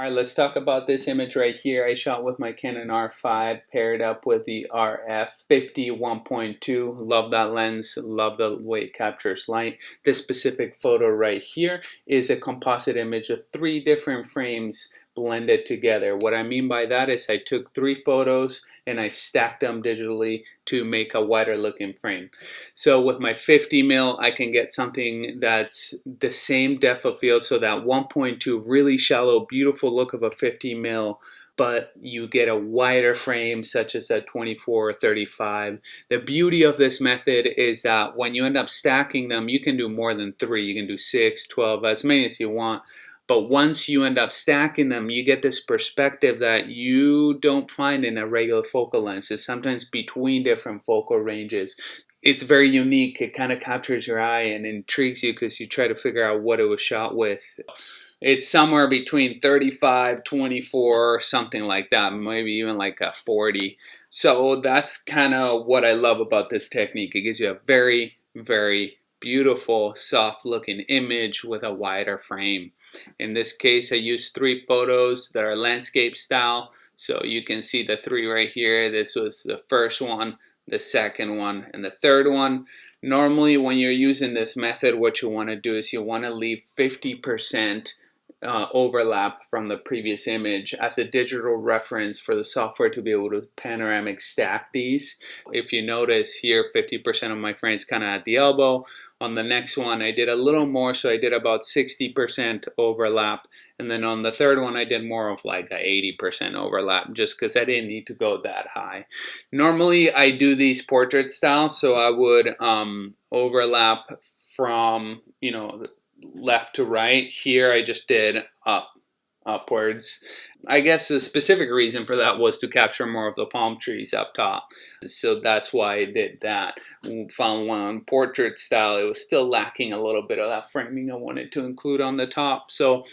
Alright, let's talk about this image right here. I shot with my Canon R5 paired up with the RF 50 1.2. Love that lens, love the way it captures light. This specific photo right here is a composite image of 3 different frames blended together. What I mean by that is I took 3 photos and I stacked them digitally to make a wider looking frame. So with my 50 mil, I can get something that's the same depth of field, so that 1.2 really shallow, beautiful look of a 50 mil, but you get a wider frame such as a 24 or 35. The beauty of this method is that when you end up stacking them, you can do more than 3. You can do 6, 12, as many as you want. But once you end up stacking them, you get this perspective that you don't find in a regular focal lens. It's sometimes between different focal ranges. It's very unique. It kind of captures your eye and intrigues you because you try to figure out what it was shot with. It's somewhere between 35, 24, something like that, maybe even like a 40. So that's kind of what I love about this technique. It gives you a very, very beautiful, soft looking image with a wider frame. In this case, I used 3 photos that are landscape style. So you can see the 3 right here. This was the first one, the second one, and the third one. Normally, when you're using this method, what you want to do is you want to leave 50% overlap from the previous image as a digital reference for the software to be able to panoramic stack these. If you notice here, 50% of my frame's kind of at the elbow. On the next one, I did a little more, so I did about 60% overlap. And then on the third one, I did more of like a 80% overlap, just because I didn't need to go that high. Normally, I do these portrait style, so I would overlap from, left to right. Here, I just did upwards. I guess the specific reason for that was to capture more of the palm trees up top. So that's why I did that. Found one on portrait style. It was still lacking a little bit of that framing I wanted to include on the top. So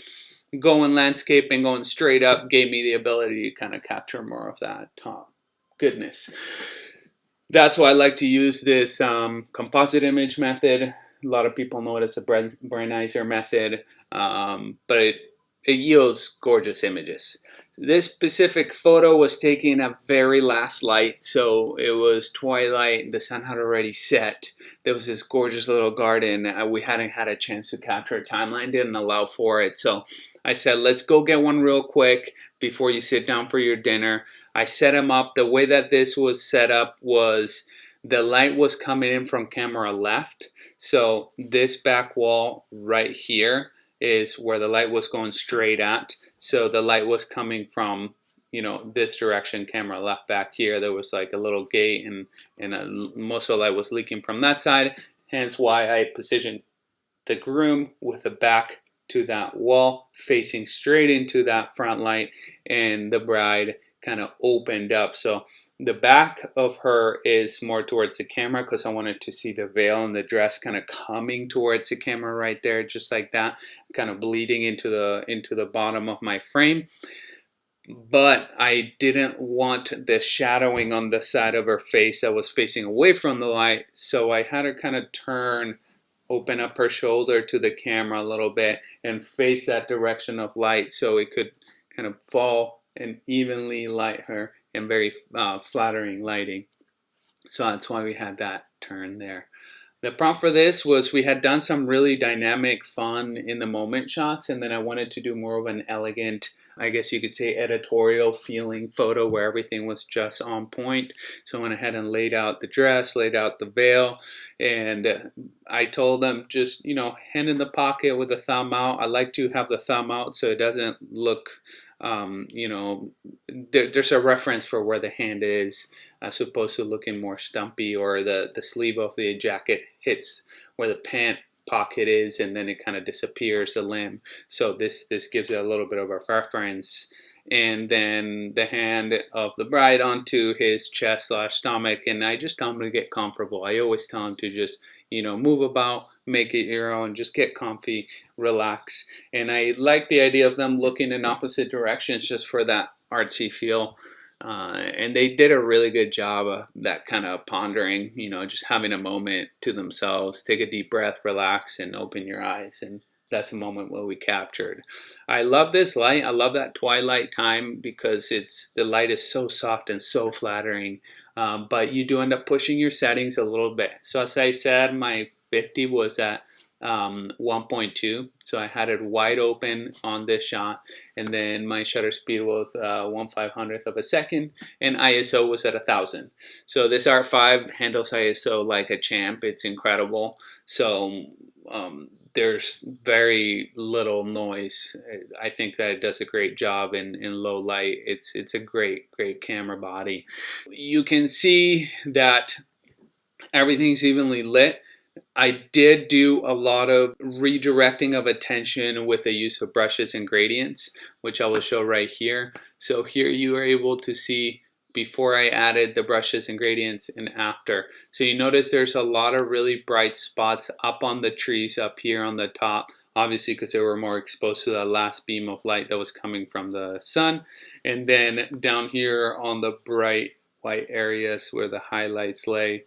going landscape and going straight up gave me the ability to kind of capture more of that top goodness. That's why I like to use this composite image method. A lot of people know it as a Brenizer method, but it yields gorgeous images. This specific photo was taken at very last light, so it was twilight, the sun had already set. There was this gorgeous little garden. We hadn't had a chance to capture. Timeline didn't allow for it, so I said, let's go get one real quick before you sit down for your dinner. I set him up. The way that this was set up was the light was coming in from camera left, so this back wall right here is where the light was going straight at. So the light was coming from, this direction, camera left. Back here, there was like a little gate, and most of the light was leaking from that side. Hence why I positioned the groom with the back to that wall, facing straight into that front light, and the bride kind of opened up. So the back of her is more towards the camera because I wanted to see the veil and the dress kind of coming towards the camera right there, just like that, kind of bleeding into the bottom of my frame. But I didn't want the shadowing on the side of her face that was facing away from the light, so I had her kind of open up her shoulder to the camera a little bit and face that direction of light so it could kind of fall and evenly light her in very flattering lighting. So that's why we had that turn there. The prompt for this was we had done some really dynamic, fun, in the moment shots, and then I wanted to do more of an elegant, I guess you could say editorial feeling photo where everything was just on point. So I went ahead and laid out the dress, laid out the veil, and I told them just, hand in the pocket with the thumb out. I like to have the thumb out so it doesn't look, there's a reference for where the hand is as opposed to looking more stumpy, or the sleeve of the jacket hits where the pant pocket is and then it kind of disappears the limb. So this gives it a little bit of a reference. And then the hand of the bride onto his chest / stomach, and I just tell him to get comfortable. I always tell him to just move about, make it your own, just get comfy, relax. And I like the idea of them looking in opposite directions just for that artsy feel. And they did a really good job of that kind of pondering, just having a moment to themselves, take a deep breath, relax, and open your eyes. And that's a moment where we captured. I love this light. I love that twilight time because the light is so soft and so flattering. But you do end up pushing your settings a little bit. So as I said, my 50 was at 1.2, so I had it wide open on this shot, and then my shutter speed was 1/500th of a second, and ISO was at 1000. So this R5 handles ISO like a champ. It's incredible. So there's very little noise. I think that it does a great job in low light. It's a great camera body. You can see that everything's evenly lit. I did do a lot of redirecting of attention with the use of brushes and gradients, which I will show right here. So here you are able to see before I added the brushes and gradients and after. So you notice there's a lot of really bright spots up on the trees up here on the top, obviously because they were more exposed to the last beam of light that was coming from the sun. And then down here on the bright white areas where the highlights lay,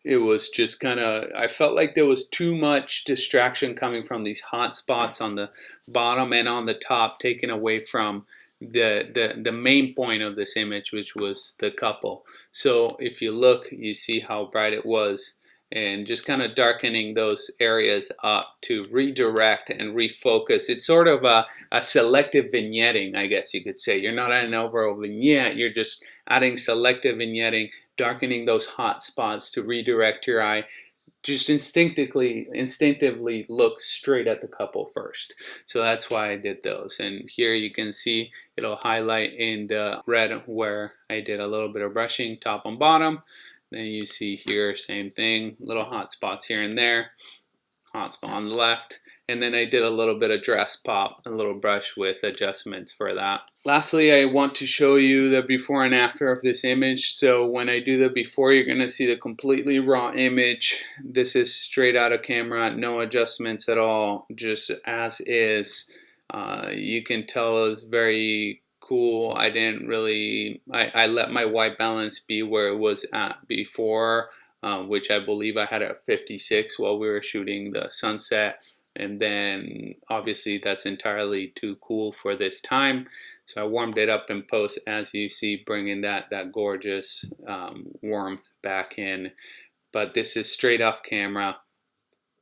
it was just kind of, I felt like there was too much distraction coming from these hot spots on the bottom and on the top, taken away from the main point of this image, which was the couple. So if you look, you see how bright it was, and just kind of darkening those areas up to redirect and refocus. It's sort of a selective vignetting, I guess you could say. You're not adding an overall vignette, you're just adding selective vignetting, darkening those hot spots to redirect your eye. Just instinctively look straight at the couple first. So that's why I did those. And here you can see it'll highlight in the red where I did a little bit of brushing top and bottom. Then you see here, same thing, little hot spots here and there, hot spot on the left. And then I did a little bit of dress pop, a little brush with adjustments for that. Lastly, I want to show you the before and after of this image. So when I do the before, you're going to see the completely raw image. This is straight out of camera, no adjustments at all, just as is. You can tell it's very cool. I didn't really, I let my white balance be where it was at before, which I believe I had at 56 while we were shooting the sunset. And then obviously that's entirely too cool for this time. So I warmed it up in post, as you see, bringing that gorgeous warmth back in. But this is straight off camera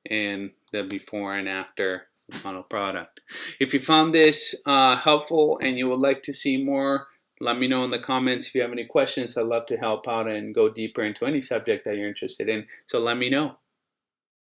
and the before and after final product. If you found this helpful and you would like to see more, let me know in the comments. If you have any questions, I'd love to help out and go deeper into any subject that you're interested in. So let me know.